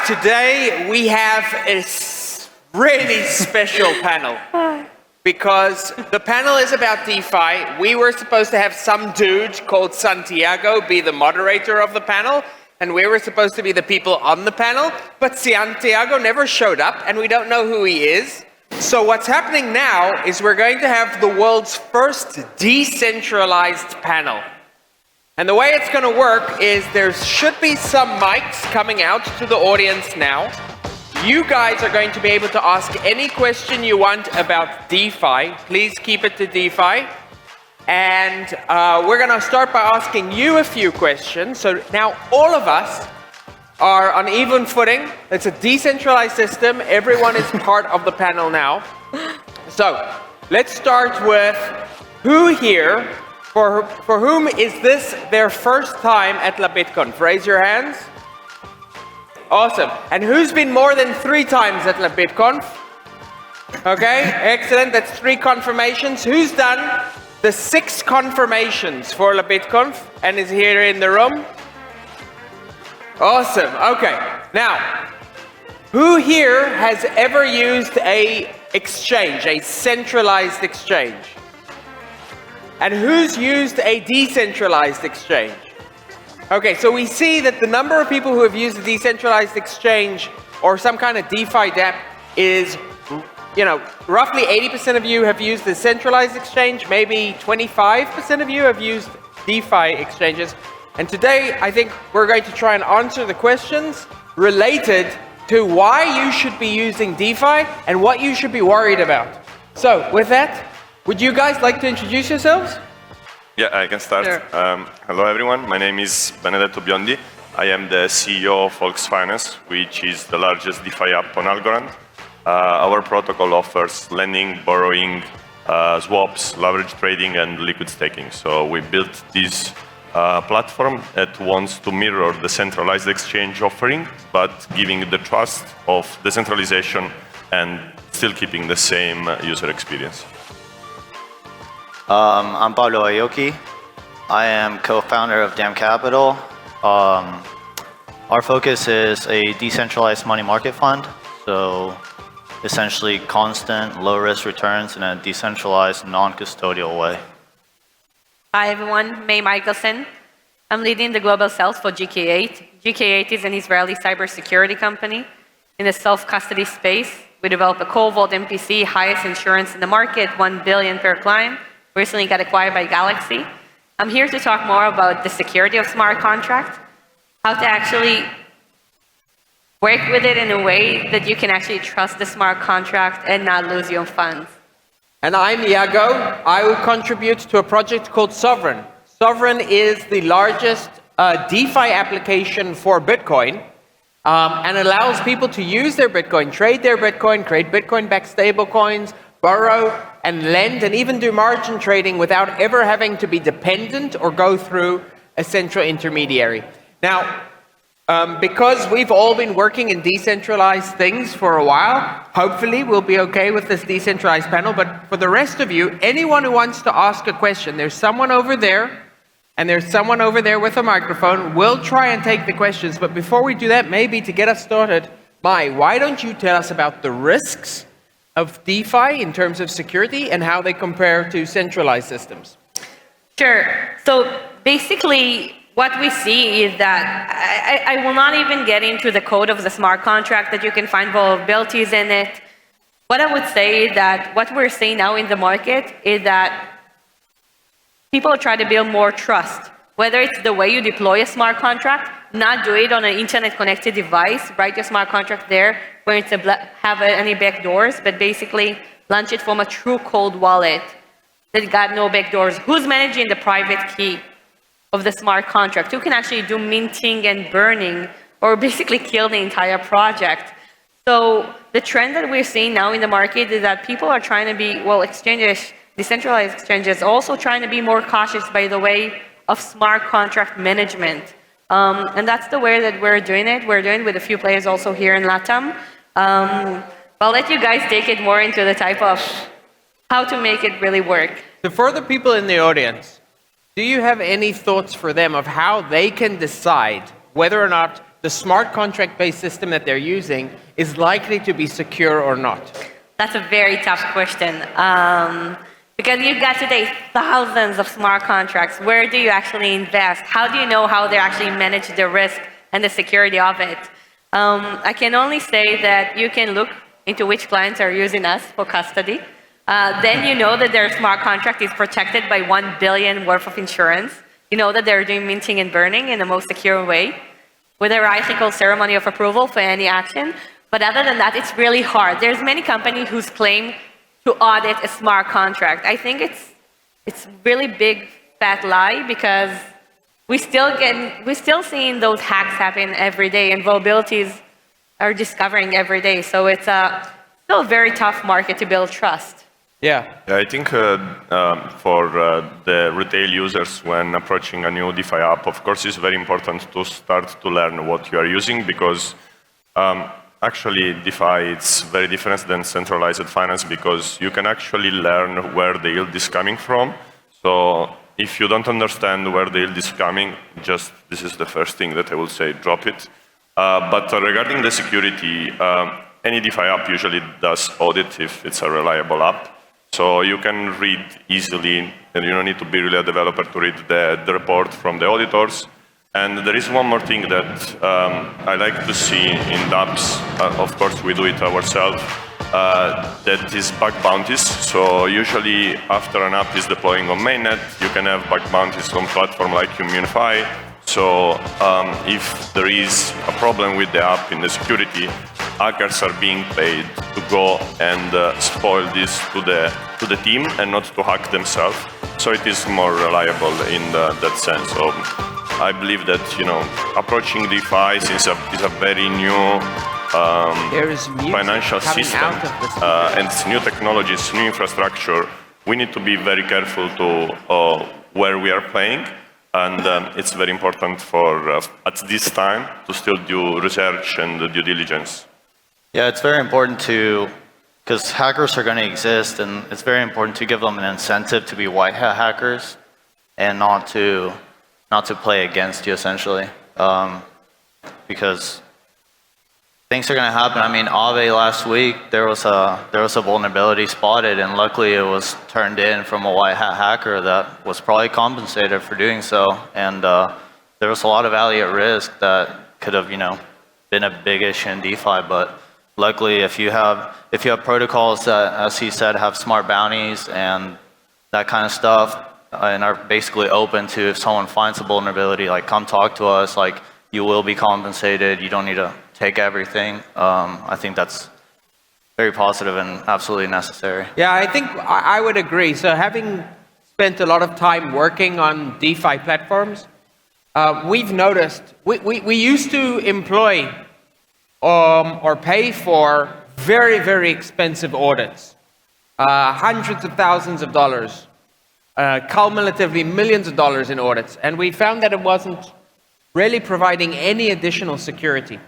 today we have a really special panel because the panel is about DeFi. We were supposed to have some dude called Santiago be the moderator of the panel, and we were supposed to be the people on the panel, but Santiago never showed up and we don't know who he is. So what's happening now is we're going to have the world's first decentralized panel. And the way it's going to work is there should be some mics coming out to the audience now. You guys are going to be able to ask any question you want about DeFi. Please keep it to DeFi. And we're going to start by asking you a few questions. So now all of us are on even footing. It's a decentralized system. Everyone is part of the panel now. So let's start with who here, for whom is this their first time at La BitConf? Raise your hands. Awesome. And who's been more than 3 times at La BitConf? Okay, excellent. That's 3 confirmations. Who's done the 6 confirmations for La BitConf and is here in the room? Awesome. Okay. Now, who here has ever used a exchange, a centralized exchange? And who's used a decentralized exchange? Okay, so we see that the number of people who have used a decentralized exchange or some kind of DeFi dApp is, roughly 80% of you have used the centralized exchange, maybe 25% of you have used DeFi exchanges. And today, I think we're going to try and answer the questions related to why you should be using DeFi and what you should be worried about. So with that, would you guys like to introduce yourselves? Yeah, I can start. Sure. Hello, everyone. My name is Benedetto Biondi. I am the CEO of Volks Finance, which is the largest DeFi app on Algorand. Our protocol offers lending, borrowing, swaps, leverage trading, and liquid staking. So we built this platform that wants to mirror the centralized exchange offering, but giving the trust of decentralization and still keeping the same user experience. I'm Pablo Ayoki. I am co-founder of Dam Capital. Our focus is a decentralized money market fund, so essentially constant, low-risk returns in a decentralized, non-custodial way. Hi everyone, May Michelson. I'm leading the global sales for GK8. GK8 is an Israeli cybersecurity company in the self-custody space. We develop a cold vault MPC, highest insurance in the market, 1 billion per client. Recently got acquired by Galaxy. I'm here to talk more about the security of smart contract, how to actually work with it in a way that you can actually trust the smart contract and not lose your funds. And I'm Iago. I will contribute to a project called Sovereign. Sovereign is the largest DeFi application for Bitcoin and allows people to use their Bitcoin, trade their Bitcoin, create Bitcoin-backed stablecoins, borrow and lend, and even do margin trading without ever having to be dependent or go through a central intermediary. Now, because we've all been working in decentralized things for a while, hopefully we'll be okay with this decentralized panel, but for the rest of you, anyone who wants to ask a question, there's someone over there, and there's someone over there with a microphone. We'll try and take the questions, but before we do that, maybe to get us started, Mai, why don't you tell us about the risks of DeFi in terms of security and how they compare to centralized systems? Sure. So basically, what we see is that I will not even get into the code of the smart contract that you can find vulnerabilities in it. What I would say is that what we're seeing now in the market is that people try to build more trust, whether it's the way you deploy a smart contract, not do it on an internet-connected device, write your smart contract there, where it's have any backdoors, but basically launch it from a true cold wallet that got no backdoors. Who's managing the private key of the smart contract? Who can actually do minting and burning, or basically kill the entire project? So the trend that we're seeing now in the market is that people are trying to be, exchanges, decentralized exchanges, also trying to be more cautious by the way of smart contract management. And that's the way that we're doing it. We're doing it with a few players also here in LATAM. I'll let you guys take it more into the type of how to make it really work. So for the people in the audience, do you have any thoughts for them of how they can decide whether or not the smart contract-based system that they're using is likely to be secure or not? That's a very tough question. Because you've got today thousands of smart contracts. Where do you actually invest? How do you know how they actually manage the risk and the security of it? I can only say that you can look into which clients are using us for custody. Then you know that their smart contract is protected by 1 billion worth of insurance. You know that they're doing minting and burning in the most secure way with a ethical ceremony of approval for any action. But other than that, it's really hard. There's many companies whose claim to audit a smart contract. I think it's really big fat lie because we're still seeing those hacks happen every day and vulnerabilities are discovering every day. So it's still a very tough market to build trust. Yeah. I think for the retail users, when approaching a new DeFi app, of course, it's very important to start to learn what you are using because actually DeFi is very different than centralized finance because you can actually learn where the yield is coming from. So if you don't understand where the yield is coming, just this is the first thing that I will say, drop it. But regarding the security, any DeFi app usually does audit if it's a reliable app. So you can read easily, and you don't need to be really a developer to read the report from the auditors. And there is one more thing that I like to see in dApps. Of course, we do it ourselves. That is bug bounties. So usually after an app is deploying on mainnet, you can have bug bounties on platform like Immunify. So if there is a problem with the app in the security, hackers are being paid to go and spoil this to the team and not to hack themselves. So it is more reliable in that sense. So I believe that approaching DeFi is a very new financial system and it's new technologies, new infrastructure. We need to be very careful to where we are playing. And it's very important for, at this time, to still do research and due diligence. Yeah, it's very important because hackers are going to exist, and it's very important to give them an incentive to be white hat hackers and not to play against you, essentially. Because things are going to happen. I mean, Aave last week, there was a vulnerability spotted, and luckily it was turned in from a white hat hacker that was probably compensated for doing so. And there was a lot of value at risk that could have, been a big issue in DeFi. But luckily, if you have protocols that, as he said, have smart bounties and that kind of stuff, and are basically open to if someone finds a vulnerability, like come talk to us, like you will be compensated. You don't need to take everything. I think that's very positive and absolutely necessary. Yeah, I think I would agree. So having spent a lot of time working on DeFi platforms, we've noticed, we used to employ or pay for very, very expensive audits, hundreds of thousands of dollars, cumulatively millions of dollars in audits. And we found that it wasn't really providing any additional security.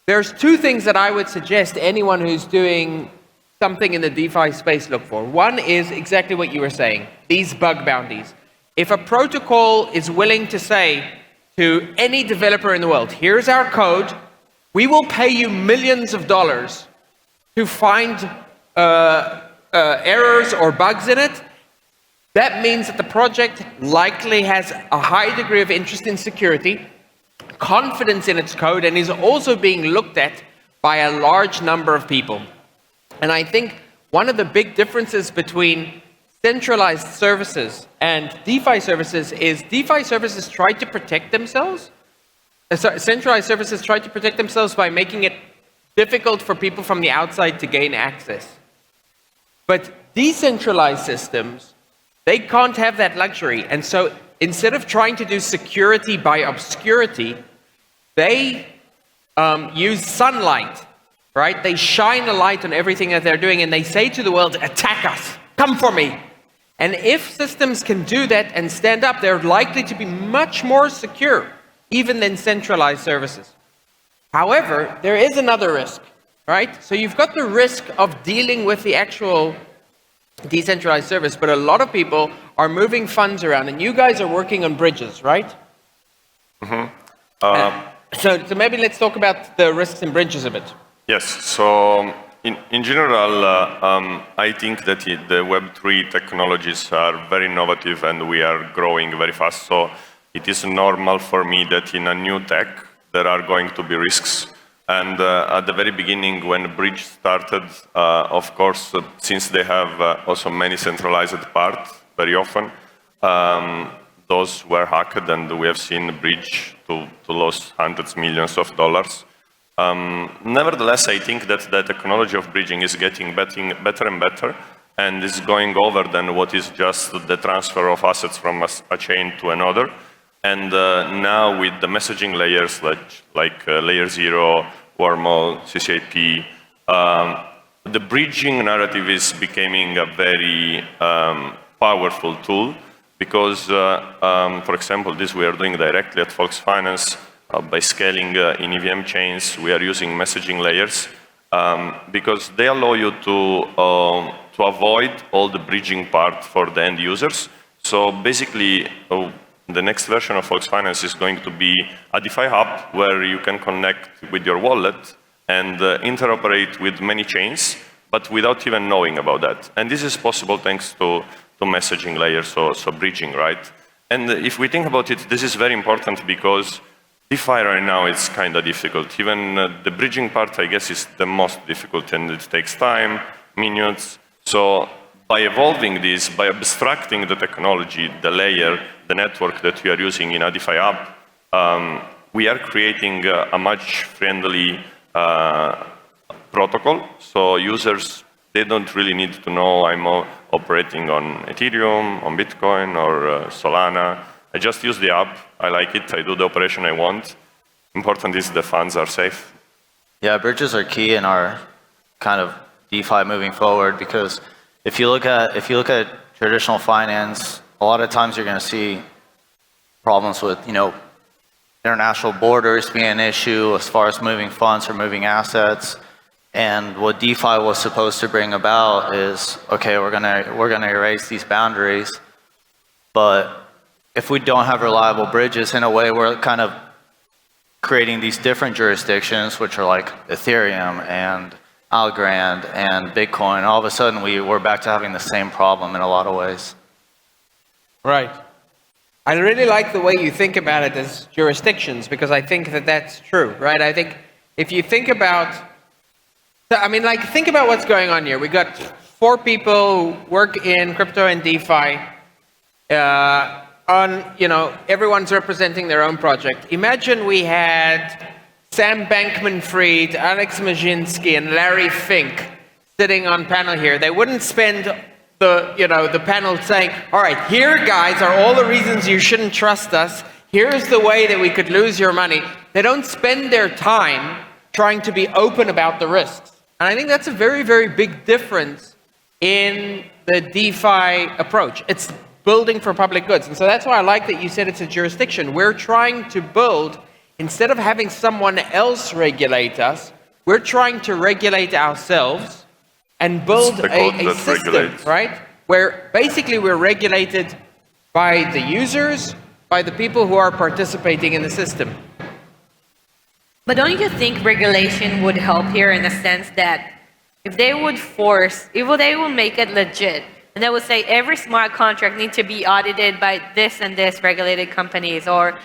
There's two things that I would suggest anyone who's doing something in the DeFi space look for. One is exactly what you were saying, these bug bounties. If a protocol is willing to say to any developer in the world, here's our code, we will pay you millions of dollars to find errors or bugs in it, that means that the project likely has a high degree of interest in security, confidence in its code, and is also being looked at by a large number of people. And I think one of the big differences between centralized services and DeFi services is DeFi services try to protect themselves. Centralized services try to protect themselves by making it difficult for people from the outside to gain access. But decentralized systems, they can't have that luxury. And so instead of trying to do security by obscurity, they use sunlight, right? They shine a light on everything that they're doing, and they say to the world, attack us, come for me. And if systems can do that and stand up, they're likely to be much more secure, even than centralized services. However, there is another risk, right? So you've got the risk of dealing with the actual decentralized service, but a lot of people are moving funds around, and you guys are working on bridges, right? Mm-hmm. So maybe let's talk about the risks in bridges a bit. Yes. So in general, I think that the Web3 technologies are very innovative and we are growing very fast. So it is normal for me that in a new tech, there are going to be risks. And at the very beginning, when Bridge started, of course, since they have also many centralized parts very often, those were hacked and we have seen Bridge to lose hundreds of millions of dollars. Nevertheless, I think that the technology of bridging is getting better and better and is going over than what is just the transfer of assets from a chain to another. And now with the messaging layers like layer 0, Wormhole, CCIP, the bridging narrative is becoming a very powerful tool because, for example, this we are doing directly at Volksfinance. By scaling in EVM chains, we are using messaging layers because they allow you to avoid all the bridging part for the end users. So basically, the next version of Volksfinance is going to be a DeFi hub where you can connect with your wallet and interoperate with many chains, but without even knowing about that. And this is possible thanks to messaging layers, so bridging, right? And if we think about it, this is very important because DeFi right now is kind of difficult. Even the bridging part, I guess, is the most difficult and it takes time, minutes. So by evolving this, by abstracting the technology, the layer, the network that we are using in a DeFi app, we are creating a much friendly protocol. So users, they don't really need to know I'm operating on Ethereum, on Bitcoin, or Solana. I just use the app, I like it, I do the operation I want. Important is the funds are safe. Yeah, bridges are key in our kind of DeFi moving forward because if you look at traditional finance, a lot of times you're going to see problems with, international borders being an issue as far as moving funds or moving assets. And what DeFi was supposed to bring about is, okay, we're gonna erase these boundaries, but if we don't have reliable bridges, in a way, we're kind of creating these different jurisdictions, which are like Ethereum and Algorand and Bitcoin. All of a sudden, we're back to having the same problem in a lot of ways. Right. I really like the way you think about it as jurisdictions because I think that that's true, right? I think if you think about, think about what's going on here. We got 4 people who work in crypto and DeFi. Everyone's representing their own project. Imagine we had Sam Bankman-Fried, Alex Majinsky, and Larry Fink sitting on panel here. They wouldn't spend the panel saying, all right, here guys are all the reasons you shouldn't trust us. Here's the way that we could lose your money. They don't spend their time trying to be open about the risks. And I think that's a very, very big difference in the DeFi approach. It's building for public goods. And so that's why I like that you said it's a jurisdiction. We're trying to build, instead of having someone else regulate us, we're trying to regulate ourselves and build a system, right? Where basically we're regulated by the users, by the people who are participating in the system. But don't you think regulation would help here in the sense that if they would make it legit, and they would say every smart contract needs to be audited by this and this regulated companies, or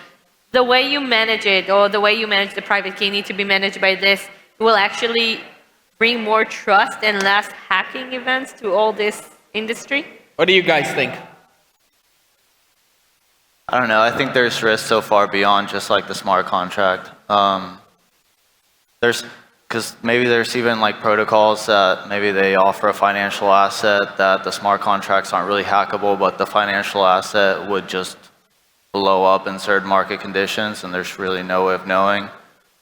the way you manage it, or the way you manage the private key needs to be managed by this, it will actually bring more trust and less hacking events to all this industry? What do you guys think? I don't know. I think there's risk so far beyond just like the smart contract. Because maybe there's even like protocols that maybe they offer a financial asset that the smart contracts aren't really hackable, but the financial asset would just blow up in certain market conditions, and there's really no way of knowing.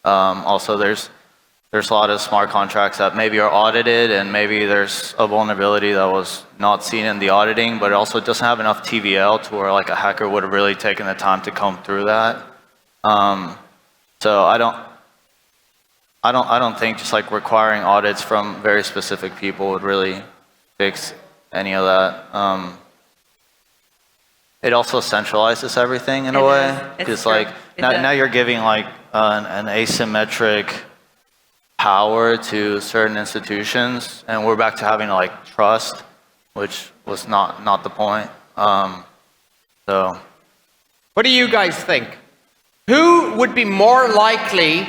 Also, there's a lot of smart contracts that maybe are audited, and maybe there's a vulnerability that was not seen in the auditing, but it also doesn't have enough TVL to where like a hacker would have really taken the time to comb through that. So I don't think just like requiring audits from very specific people would really fix any of that. it also centralizes everything in a It way. is. It's Because true. like It now, does. now you're giving like an asymmetric power to certain institutions, and we're back to having like trust, which was not the point. So What do you guys think? Who would be more likely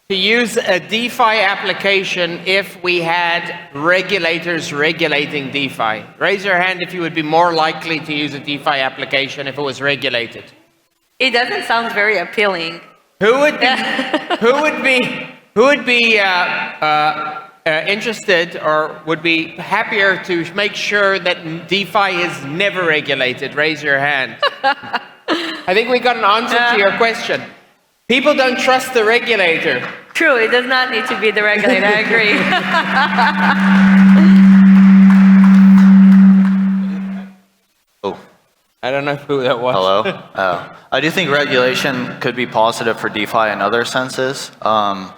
to use a DeFi application if we had regulators regulating DeFi? Raise your hand if you would be more likely to use a DeFi application if it was regulated. It doesn't sound very appealing. Who would be, who would be interested or would be happier to make sure that DeFi is never regulated? Raise your hand. I think we got an answer to your question. People don't trust the regulator. True, it does not need to be the regulator, I agree. oh. I don't know who that was. Hello. I do think regulation could be positive for DeFi in other senses. For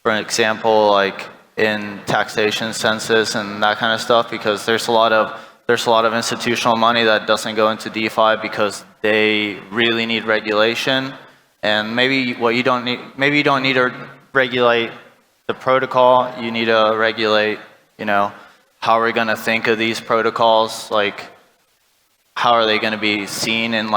example, like in taxation senses and that kind of stuff, because there's a lot of institutional money that doesn't go into DeFi because they really need regulation. And maybe you don't need to regulate the protocol. You need to regulate, how are we going to think of these protocols, like. How are they going to be seen in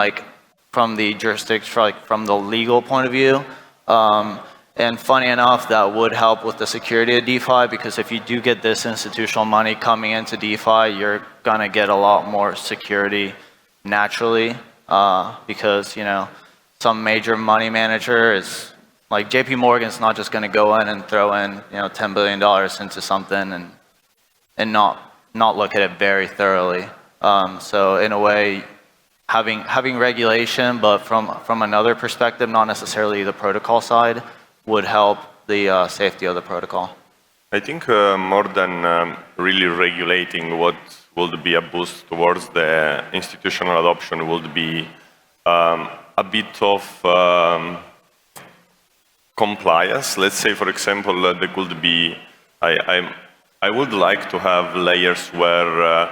from the jurisdiction, from the legal point of view? And funny enough, that would help with the security of DeFi, because if you do get this institutional money coming into DeFi, you're going to get a lot more security naturally, because, some major money manager is like JP Morgan's not just going to go in and throw in, $10 billion into something and not look at it very thoroughly. So in a way, having regulation, but from another perspective, not necessarily the protocol side, would help the safety of the protocol. I think more than really regulating, what would be a boost towards the institutional adoption would be a bit of compliance. Let's say, for example, there could be, I would like to have layers where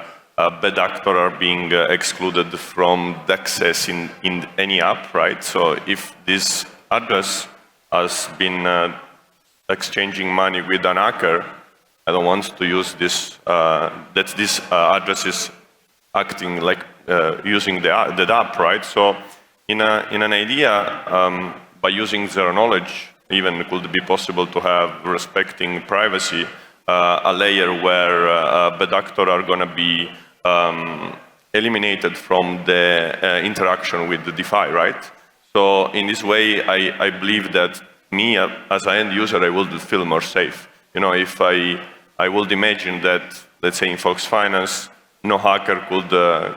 bad actors are being excluded from the access in any app, right? So if this address has been exchanging money with an hacker, I don't want to use this, that this address is acting like using the app, right? So in an idea, by using zero knowledge, even it could be possible to have, respecting privacy, a layer where bad actors are going to be eliminated from the interaction with the DeFi, right? So in this way, I believe that me as an end user, I would feel more safe. If I would imagine that, let's say in Fox Finance, no hacker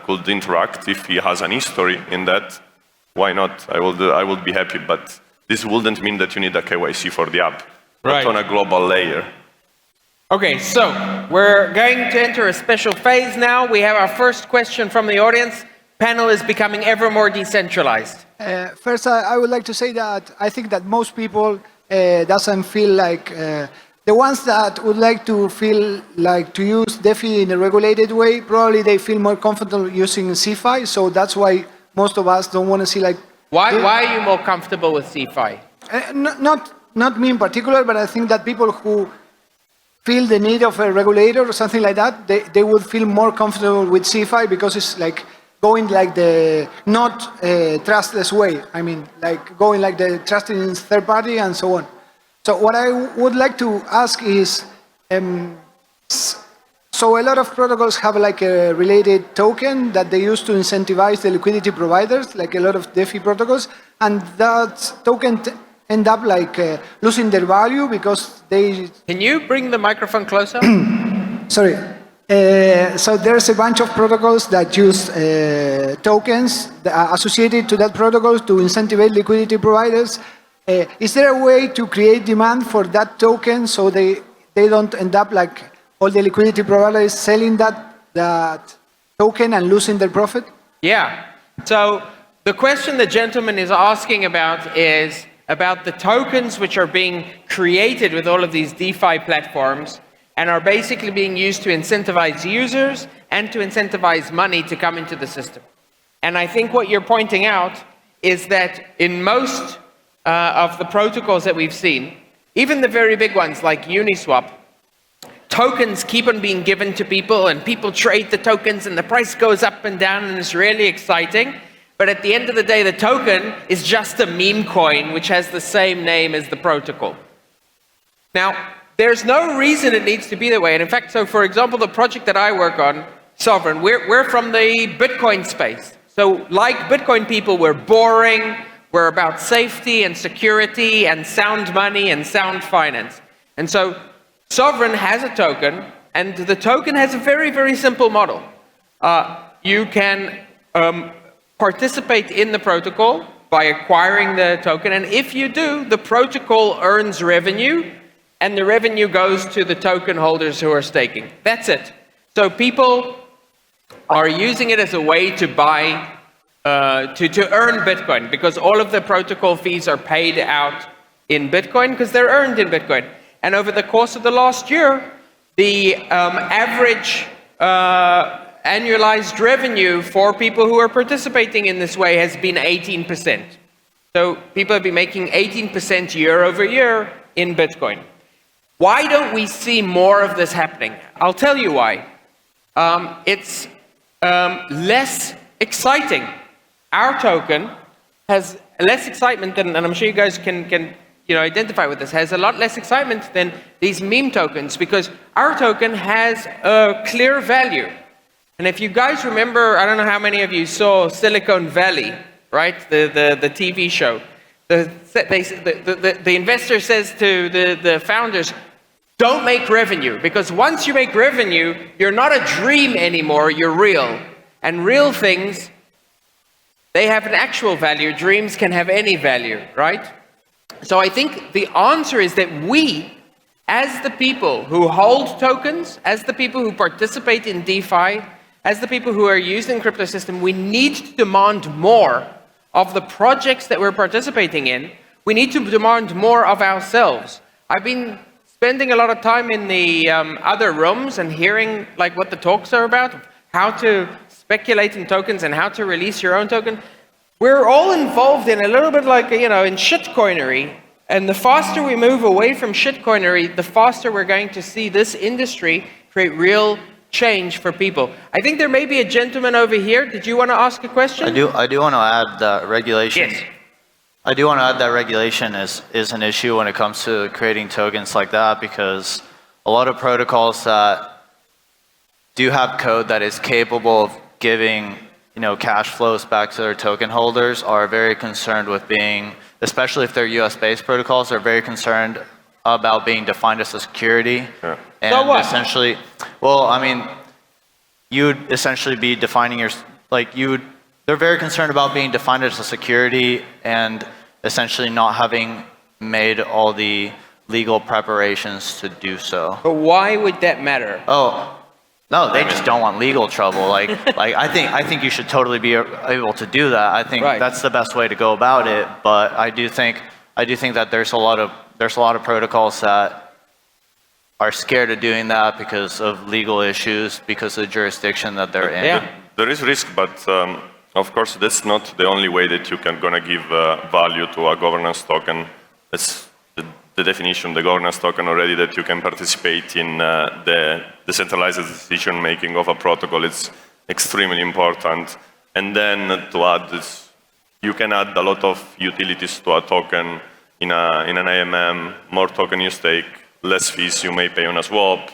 could interact if he has an history in that. Why not? I would be happy, but this wouldn't mean that you need a KYC for the app, Right. but on a global layer. Okay, so we're going to enter a special phase now. We have our first question from the audience. Panel is becoming ever more decentralized. First, I would like to say that I think that most people doesn't feel like the ones that would like to feel like to use DeFi in a regulated way, probably they feel more comfortable using CeFi. So that's why most of us don't want to see like. Why are you more comfortable with CeFi? Not me in particular, but I think that people who feel the need of a regulator or something like that, they would feel more comfortable with CeFi because it's like going like the not trustless way. I mean, like going like the trusted in third party and so on. So what I would like to ask is, so a lot of protocols have like a related token that they use to incentivize the liquidity providers, like a lot of DeFi protocols, and that token end up like losing their value because they... Can you bring the microphone closer? Sorry. So there's a bunch of protocols that use tokens that are associated to that protocol to incentivize liquidity providers. Is there a way to create demand for that token so they don't end up like all the liquidity providers selling that token and losing their profit? Yeah. So the question the gentleman is asking about is about the tokens which are being created with all of these DeFi platforms and are basically being used to incentivize users and to incentivize money to come into the system. And I think what you're pointing out is that in most of the protocols that we've seen, even the very big ones like Uniswap, tokens keep on being given to people and people trade the tokens and the price goes up and down and it's really exciting. But at the end of the day, the token is just a meme coin which has the same name as the protocol. Now, there's no reason it needs to be that way. And in fact, so for example, the project that I work on, Sovereign, we're from the Bitcoin space. So like Bitcoin people, we're boring, we're about safety and security and sound money and sound finance. And so Sovereign has a token, and the token has a very, very simple model. You can participate in the protocol by acquiring the token, and if you do, the protocol earns revenue, and the revenue goes to the token holders who are staking. That's it. So people are using it as a way to buy, to earn Bitcoin, because all of the protocol fees are paid out in Bitcoin because they're earned in Bitcoin. And over the course of the last year, the average annualized revenue for people who are participating in this way has been 18%. So people have been making 18% year over year in Bitcoin. Why don't we see more of this happening? I'll tell you why. It's less exciting. Our token has less excitement than, and I'm sure you guys can identify with this, has a lot less excitement than these meme tokens, because our token has a clear value. And if you guys remember, I don't know how many of you saw Silicon Valley, right? The TV show. The investor says to the founders, don't make revenue, because once you make revenue, you're not a dream anymore, you're real. And real things, they have an actual value. Dreams can have any value, right? So I think the answer is that we, as the people who hold tokens, as the people who participate in DeFi, as the people who are using crypto system, we need to demand more of the projects that we're participating in. We need to demand more of ourselves. I've been spending a lot of time in the other rooms and hearing like what the talks are about, how to speculate in tokens and how to release your own token. We're all involved in a little bit like, in shitcoinery. And the faster we move away from shitcoinery, the faster we're going to see this industry create real change for people. I think there may be a gentleman over here. Did you want to ask a question? I do want to add that regulation. Yes. I do want to add that regulation is an issue when it comes to creating tokens like that, because a lot of protocols that do have code that is capable of giving cash flows back to their token holders are very concerned with being, especially if they're US-based protocols, are very concerned about being defined as a security. Yeah. And so what? essentially, well, I mean, you'd essentially be defining they're very concerned about being defined as a security and essentially not having made all the legal preparations to do so. But why would that matter? Oh, no, they just don't want legal trouble. I think you should totally be able to do that. I think that's the best way to go about it. But I do think that there's a lot of protocols that are scared of doing that because of legal issues, because of the jurisdiction that they're in. Yeah. There is risk, but of course that's not the only way that you can gonna give value to a governance token. It's the definition, the governance token already, that you can participate in the decentralized decision making of a protocol. It's extremely important. And then to add this, you can add a lot of utilities to a token in an AMM. More token you stake, less fees you may pay on a swap.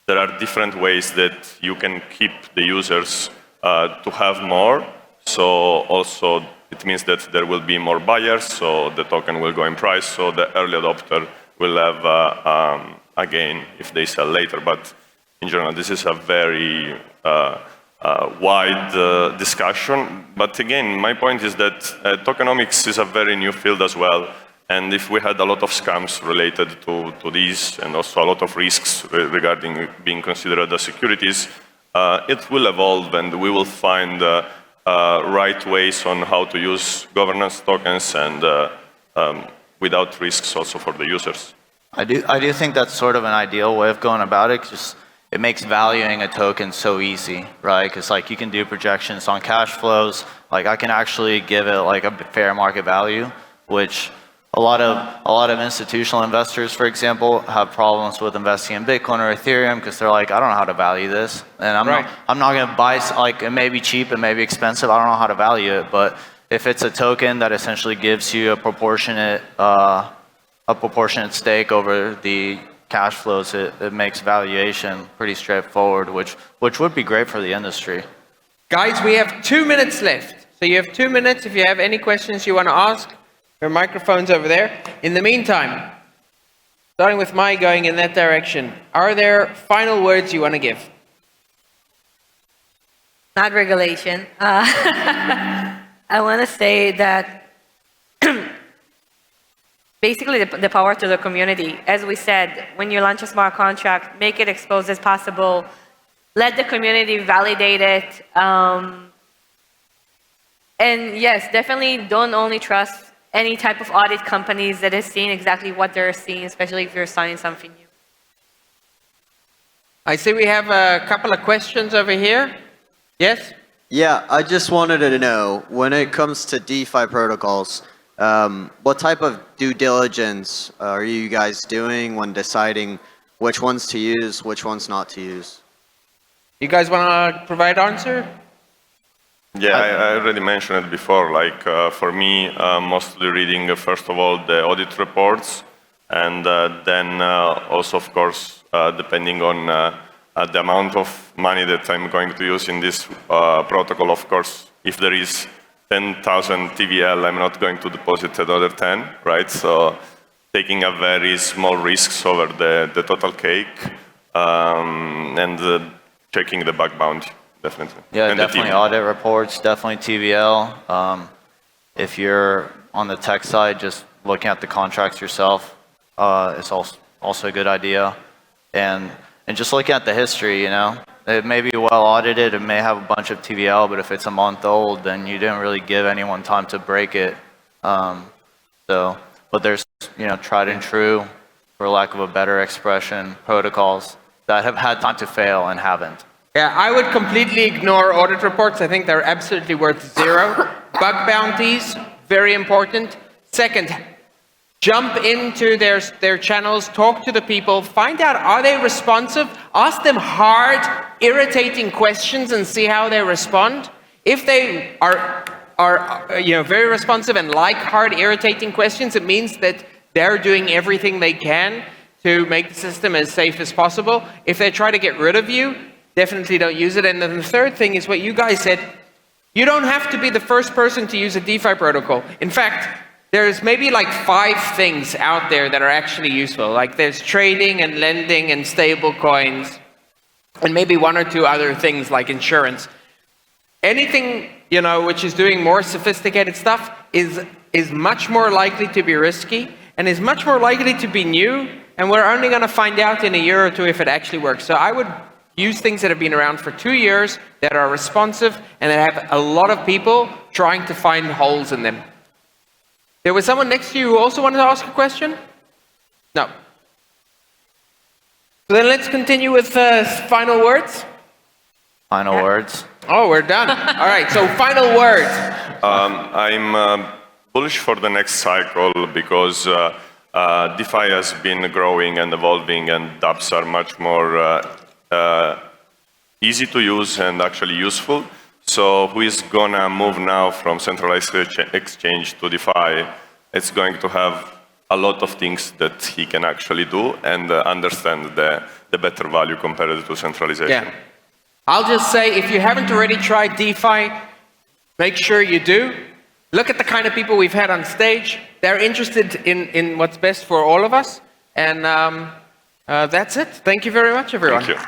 There are different ways that you can keep the users to have more. So also it means that there will be more buyers, so the token will go in price, so the early adopter will have a gain if they sell later. But in general, this is a very wide discussion. But again, my point is that tokenomics is a very new field as well. And if we had a lot of scams related to these, and also a lot of risks regarding being considered as securities, it will evolve, and we will find right ways on how to use governance tokens and without risks also for the users. I do think that's sort of an ideal way of going about it. Just it makes valuing a token so easy, right? Because like you can do projections on cash flows. Like I can actually give it like a fair market value, which a lot of institutional investors, for example, have problems with investing in Bitcoin or Ethereum because they're like, I don't know how to value this, and I'm not going to buy, like it may be cheap, it may be expensive, I don't know how to value it. But if it's a token that essentially gives you a proportionate stake over the cash flows, it makes valuation pretty straightforward, which would be great for the industry. Guys, we have 2 minutes left. So you have 2 minutes if you have any questions you want to ask. There are microphones over there. In the meantime, starting with Mai going in that direction, are there final words you want to give? Not regulation. I want to say that basically the power to the community. As we said, when you launch a smart contract, make it exposed as possible. Let the community validate it. And yes, definitely don't only trust any type of audit companies that is seeing exactly what they're seeing, especially if you're signing something new. I see we have a couple of questions over here. Yes? Yeah, I just wanted to know, when it comes to DeFi protocols, what type of due diligence are you guys doing when deciding which ones to use, which ones not to use? You guys want to provide answer? Yeah, I already mentioned it before. Like for me, mostly reading first of all the audit reports, and then also, of course, depending on the amount of money that I'm going to use in this protocol. Of course, if there is 10,000 TVL, I'm not going to deposit another 10, right? So taking a very small risks over the total cake, and checking the bug bounty. Definitely. Yeah, and definitely audit reports, definitely TVL. If you're on the tech side, just looking at the contracts yourself is also a good idea. And just looking at the history, you know, it may be well audited, it may have a bunch of TVL, but if it's a month old, then you didn't really give anyone time to break it. But there's, you know, tried and true, for lack of a better expression, protocols that have had time to fail and haven't. Yeah, I would completely ignore audit reports. I think they're absolutely worth zero. Bug bounties, very important. Second, jump into their channels, talk to the people, find out, are they responsive? Ask them hard, irritating questions and see how they respond. If they are very responsive and like hard, irritating questions, it means that they're doing everything they can to make the system as safe as possible. If they try to get rid of you, definitely don't use it. And then the third thing is what you guys said. You don't have to be the first person to use a DeFi protocol. In fact, there's maybe like 5 things out there that are actually useful. Like there's trading and lending and stable coins, and maybe 1 or 2 other things like insurance. Anything, you know, which is doing more sophisticated stuff is much more likely to be risky and is much more likely to be new. And we're only going to find out in a year or 2 if it actually works. So I would use things that have been around for 2 years, that are responsive, and that have a lot of people trying to find holes in them. There was someone next to you who also wanted to ask a question? No. So then let's continue with final words. Final words. Oh, we're done. All right, so final words. I'm bullish for the next cycle because DeFi has been growing and evolving, and dApps are much more easy to use and actually useful. So who is gonna move now from centralized exchange to DeFi? It's going to have a lot of things that he can actually do and understand the better value compared to centralization. Yeah. I'll just say, if you haven't already tried DeFi, make sure you do. Look at the kind of people we've had on stage. They're interested in what's best for all of us. And that's it. Thank you very much, everyone. Thank you.